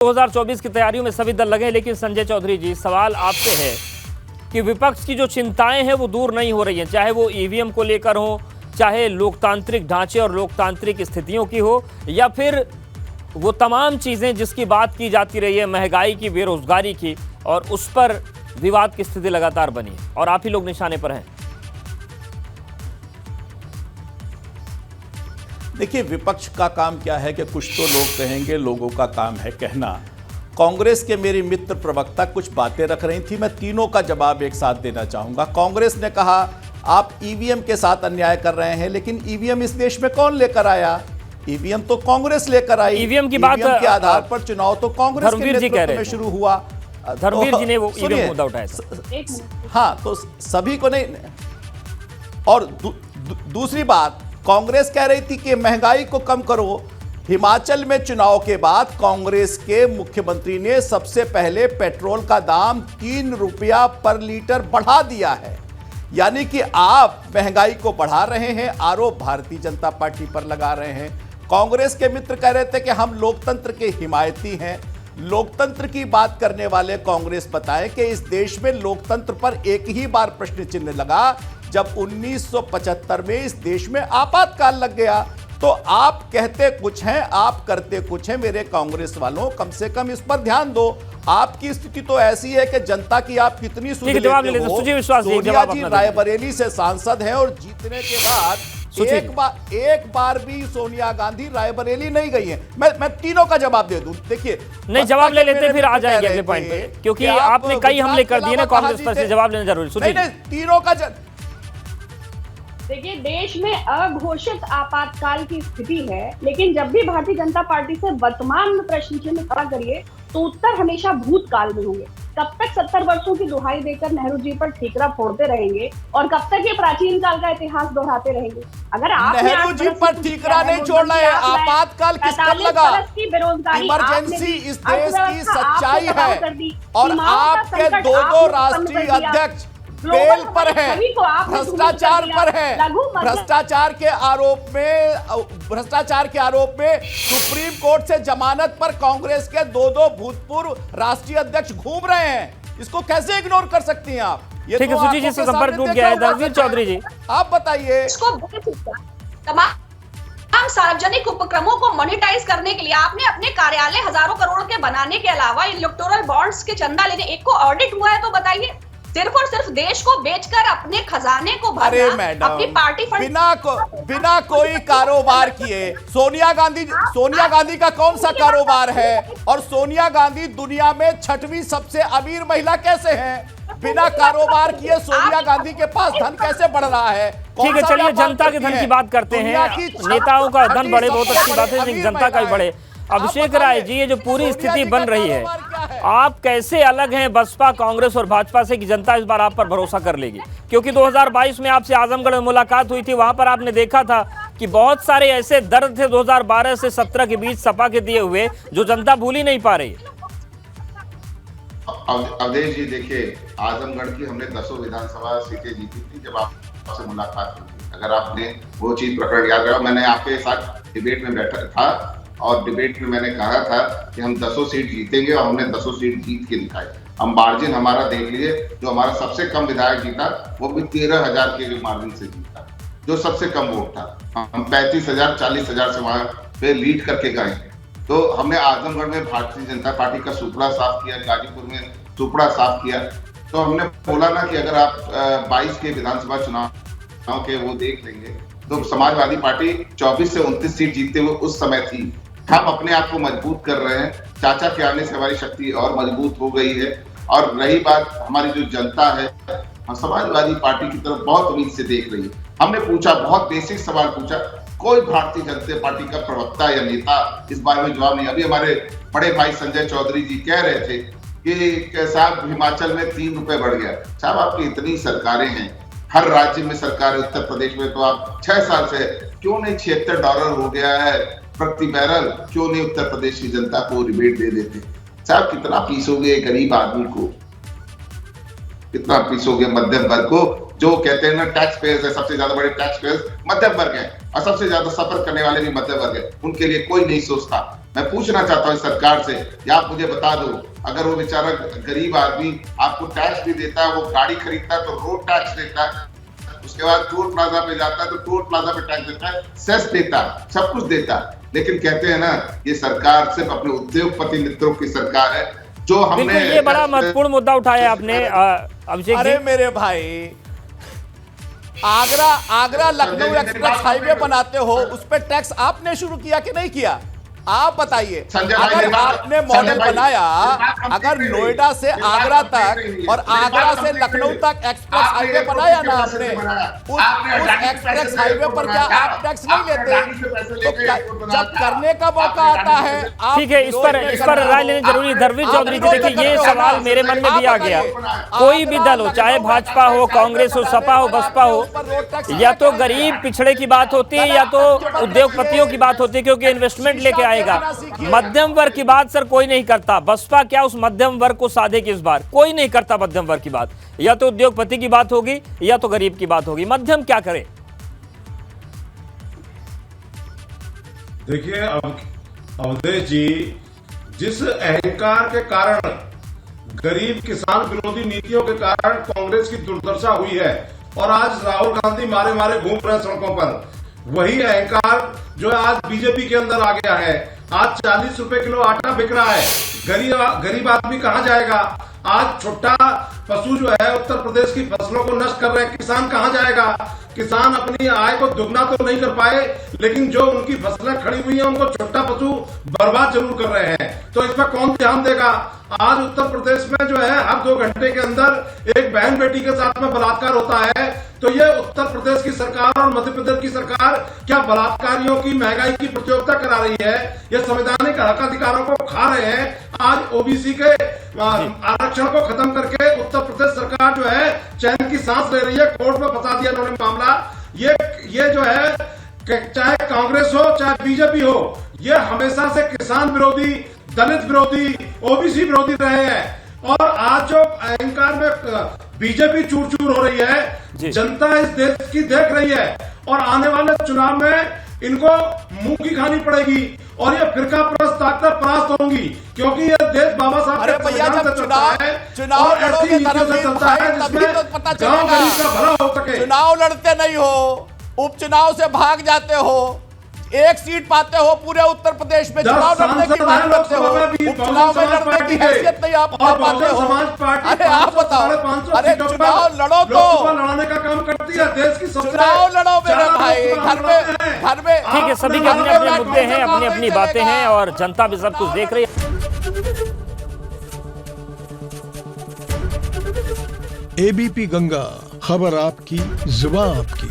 2024 की तैयारियों में सभी दल लगे हैं, लेकिन संजय चौधरी जी, सवाल आपसे है कि विपक्ष की जो चिंताएं हैं वो दूर नहीं हो रही हैं, चाहे वो ईवीएम को लेकर हो, चाहे लोकतांत्रिक ढांचे और लोकतांत्रिक स्थितियों की हो, या फिर वो तमाम चीजें जिसकी बात की जाती रही है, महंगाई की, बेरोजगारी की, और उस पर विवाद की स्थिति लगातार बनी है और आप ही लोग निशाने पर हैं। देखिए, विपक्ष का काम क्या है कि कुछ तो लोग कहेंगे, लोगों का काम है कहना। कांग्रेस के मेरी मित्र प्रवक्ता कुछ बातें रख रही थी, मैं तीनों का जवाब एक साथ देना चाहूंगा। कांग्रेस ने कहा आप ईवीएम के साथ अन्याय कर रहे हैं, लेकिन ईवीएम इस देश में कौन लेकर आया? ईवीएम तो कांग्रेस लेकर आई। ईवीएम की बात के आधार पर चुनाव तो कांग्रेस के नेतृत्व में शुरू हुआ। धर्मवीर जी ने वो ईवीएम मुद्दा उठाया। हाँ, तो सभी को नहीं। और दूसरी बात, कांग्रेस कह रही थी कि महंगाई को कम करो। हिमाचल में चुनाव के बाद कांग्रेस के मुख्यमंत्री ने सबसे पहले पेट्रोल का दाम 3 रुपया पर लीटर बढ़ा दिया है। यानी कि आप महंगाई को बढ़ा रहे हैं, आरोप भारतीय जनता पार्टी पर लगा रहे हैं। कांग्रेस के मित्र कह रहे थे कि हम लोकतंत्र के हिमायती हैं। लोकतंत्र की बात करने वाले कांग्रेस बताएं कि इस देश में लोकतंत्र पर एक ही बार प्रश्न चिन्ह लगा जब 1975 में इस देश में आपातकाल लग गया। तो आप कहते कुछ हैं, आप करते कुछ हैं। मेरे कांग्रेस वालों, कम से कम इस पर ध्यान दो। आपकी स्थिति तो ऐसी है कि जनता की आप कितनी सुन लेते हो। सोनिया जी रायबरेली से सांसद हैं और जीतने के बाद एक बार भी सोनिया गांधी रायबरेली नहीं गई है। मैं तीनों का जवाब दे दूं। देखिए, नहीं, जवाब ले लेते फिर आ जाएंगे अगले पॉइंट पे, क्योंकि आपने कई हमले कर दिए ना कांग्रेस पर, से जवाब लेना जरूरी। नहीं, तीनों का देखिए, देश में अघोषित आपातकाल की स्थिति है, लेकिन जब भी भारतीय जनता पार्टी से वर्तमान में प्रश्न चिन्ह खड़ा करिए तो उत्तर हमेशा भूतकाल में होंगे। कब तक 70 वर्षों की दुहाई देकर नेहरू जी पर ठीकरा फोड़ते रहेंगे और कब तक ये प्राचीन काल का इतिहास दोहराते रहेंगे? अगर आप नेहरू जी पर ठीकरा नहीं छोड़ना है, आपातकाल किस पर लगा? इमरजेंसी इस देश की सच्चाई है और आपके दो राष्ट्रीय अध्यक्ष बेल पर है, भ्रष्टाचार पर है। भ्रष्टाचार के आरोप में सुप्रीम कोर्ट से जमानत पर कांग्रेस के दो भूतपूर्व राष्ट्रीय अध्यक्ष घूम रहे हैं। इसको कैसे इग्नोर कर सकती हैं आप? ये ठीक है, सुजी जी से संपर्क टूट गया है। धर्मवीर चौधरी जी, आप बताइए। तमाम सार्वजनिक उपक्रमों को मोनेटाइज करने के लिए आपने अपने कार्यालय हजारों करोड़ के बनाने के अलावा इलेक्टोरल बॉन्ड्स के चंदा लेने, एक को ऑडिट हुआ है तो बताइए। सिर्फ और सिर्फ देश को बेचकर अपने खजाने को भरना, अपनी पार्टी फंड बिना कोई कारोबार किए। सोनिया गांधी का कौन सा कारोबार है? और सोनिया गांधी दुनिया में 6वीं सबसे अमीर महिला कैसे हैं? बिना कारोबार किए सोनिया गांधी के पास धन कैसे बढ़ रहा है? ठीक है, चलिए जनता के धन की बात करते हैं। नेताओं का धन बढ़े बहुत अच्छी बात है, लेकिन जनता का भी बढ़े। अभिषेक राय जी, ये जो पूरी स्थिति बन रही है, आप कैसे अलग हैं बसपा, कांग्रेस और भाजपा से कि जनता इस बार आप पर भरोसा कर लेगी? क्योंकि 2022 में आपसे आजमगढ़ में मुलाकात हुई थी, वहां पर आपने देखा था कि बहुत सारे ऐसे दर्द थे 2012 से 17 के बीच सपा के दिए हुए, जो जनता भूल ही नहीं पा रही। अवधेश जी, देखिए, आजमगढ़ की हमने 10 विधानसभा सीटें जीती थी जब आपसे मुलाकात हुई थी। अगर आपने वो चीज प्रकरण याद रहा, मैंने आपके साथ डिबेट में बैठा था और डिबेट में मैंने कहा था कि हम 10 सीट जीतेंगे और हमने 10 सीट जीत के दिखाई। हम मार्जिन हमारा देख लीजिए, जो हमारा सबसे कम विधायक जीता वो भी 13,000 के मार्जिन से जीता, जो सबसे कम वोट था। हम 35,000 40,000 से वहां पे लीड करके गए। तो हमने आजमगढ़ में भारतीय जनता पार्टी का सुपड़ा साफ किया, गाजीपुर में सुपड़ा साफ किया। तो हमने बोला ना कि अगर आप 22 के विधानसभा चुनाव के वो देख लेंगे तो समाजवादी पार्टी 24 से 29 सीट जीतते हुए उस समय थी। हम अपने आप को मजबूत कर रहे हैं। चाचा के आने से हमारी शक्ति और मजबूत हो गई है। और रही बात हमारी जो जनता है, समाजवादी पार्टी की तरफ बहुत उम्मीद से देख रही है। हमने पूछा, बहुत बेसिक सवाल पूछा, कोई भारतीय जनता पार्टी का प्रवक्ता या नेता इस बारे में जवाब नहीं। अभी हमारे बड़े भाई संजय चौधरी जी कह रहे थे कि साहब हिमाचल में 3 रुपए बढ़ गया। साहब, आपकी इतनी सरकारें हैं, हर राज्य में सरकार, उत्तर प्रदेश में तो आप 6 साल से क्यों नहीं $76 हो गया है प्रति बैरल? क्यों नहीं उत्तर प्रदेश की जनता को रिबेट दे देते? साहब, कितना पीसोगे गरीब आदमी को, कितना पीसोगे मध्यम वर्ग को? जो कहते हैं ना टैक्स पेयर्स है, सबसे ज्यादा बड़े टैक्स पेयर्स मध्यम वर्ग है और सबसे ज्यादा सफर करने वाले भी मध्यम वर्ग है। उनके लिए कोई नहीं सोचता। मैं पूछना चाहता हूँ इस सरकार से, या आप मुझे बता दो, अगर वो बेचारा गरीब आदमी आपको टैक्स भी देता है, वो गाड़ी खरीदता है तो रोड टैक्स देता है, उसके बाद टोल प्लाजा पे जाता है तो टोल प्लाजा पे टैक्स देता है, सेस देता है, सब कुछ देता है, लेकिन कहते हैं ना ये सरकार सिर्फ अपने उद्योगपति मित्रों की सरकार है। जो हमने ये बड़ा महत्वपूर्ण मुद्दा उठाया आपने अभिषेक अरे जी। मेरे भाई, आगरा लखनऊ एक्सप्रेस हाईवे बनाते हो, उस पर टैक्स आपने शुरू किया कि नहीं किया? आप बताइए। अगर आपने मॉडल बनाया, अगर नोएडा से आगरा तक और आगरा से लखनऊ तक एक्सप्रेस हाईवे बनाया ना आपने, उस एक्सप्रेस हाईवे पर क्या आप टैक्स नहीं लेते? तो जब करने का मौका आता है, ठीक है, इस पर राय लेनी जरूरी। धर्मवीर चौधरी जी, देखिए ये सवाल मेरे मन में भी आ गया, कोई भी दल हो, चाहे भाजपा हो, कांग्रेस हो, सपा हो, बसपा हो, या तो गरीब पिछड़े की बात होती है या तो उद्योगपतियों की बात होती है, क्योंकि इन्वेस्टमेंट लेके आएगा। मध्यम वर्ग की बात सर कोई नहीं करता। बसपा क्या उस मध्यम वर्ग को साधेगी? इस बार कोई नहीं करता मध्यम वर्ग की बात। या तो उद्योगपति की बात होगी या तो गरीब की बात होगी, मध्यम क्या करे? देखिए अवधेश जी, जिस अहंकार के कारण, गरीब किसान विरोधी नीतियों के कारण कांग्रेस की दुर्दशा हुई है और आज राहुल गांधी मारे मारे घूम रहे हैं सड़कों पर, वही अहंकार जो आज बीजेपी के अंदर आ गया है। आज 40 रुपए किलो आटा बिक रहा है, गरीब आदमी कहां जाएगा? आज छोटा पशु जो है उत्तर प्रदेश की फसलों को नष्ट कर रहे हैं, किसान कहां जाएगा? किसान अपनी आय को दुगना तो नहीं कर पाए, लेकिन जो उनकी फसलें खड़ी हुई हैं उनको छोटा पशु बर्बाद जरूर कर रहे हैं। तो इस पर कौन ध्यान देगा? आज उत्तर प्रदेश में जो है हर 2 घंटे के अंदर एक बहन बेटी के साथ में बलात्कार होता है। तो ये उत्तर प्रदेश की सरकार और मध्य प्रदेश की सरकार क्या बलात्कारियों की महंगाई की प्रतियोगिता करा रही है? ये संवैधानिक हक अधिकारों को खा रहे हैं। आज ओबीसी के आरक्षण को खत्म करके उत्तर प्रदेश सरकार जो है चैन की सांस ले रही है। कोर्ट में फंसा दिया इन्होंने मामला। ये जो है, चाहे कांग्रेस हो चाहे बीजेपी हो, ये हमेशा से किसान विरोधी, दलित विरोधी, ओबीसी विरोधी रहे हैं। और आज जो अहंकार में बीजेपी चूर चूर हो रही है, जनता इस देश की देख रही है और आने वाले चुनाव में इनको मुंह की खानी पड़ेगी और ये फिरका परस्त ताकतें परास्त होंगी, क्योंकि ये देश बाबा साहब के संविधान से चलता है और ऐसी नीतियों से चलता है जिसमें गांव गरीब का भला हो सके। चुनाव लड़ते नहीं हो, उपचुनाव से भाग जाते हो, एक सीट पाते हो पूरे उत्तर प्रदेश में, चुनाव लड़ने की बात करते हो, उपचुनाव में लड़ने की हैसियत नहीं आप पाते हो। अरे आप बताओ, अरे चुनाव लड़ो तो लड़ने का काम करती है देश की, चुनाव लड़ो मेरे भाई, घर में। ठीक है, सभी के अपने अपने मुद्दे हैं, अपनी अपनी बातें हैं और जनता भी सब कुछ देख रही है। एबीपी गंगा, खबर आपकी, जुबान आपकी।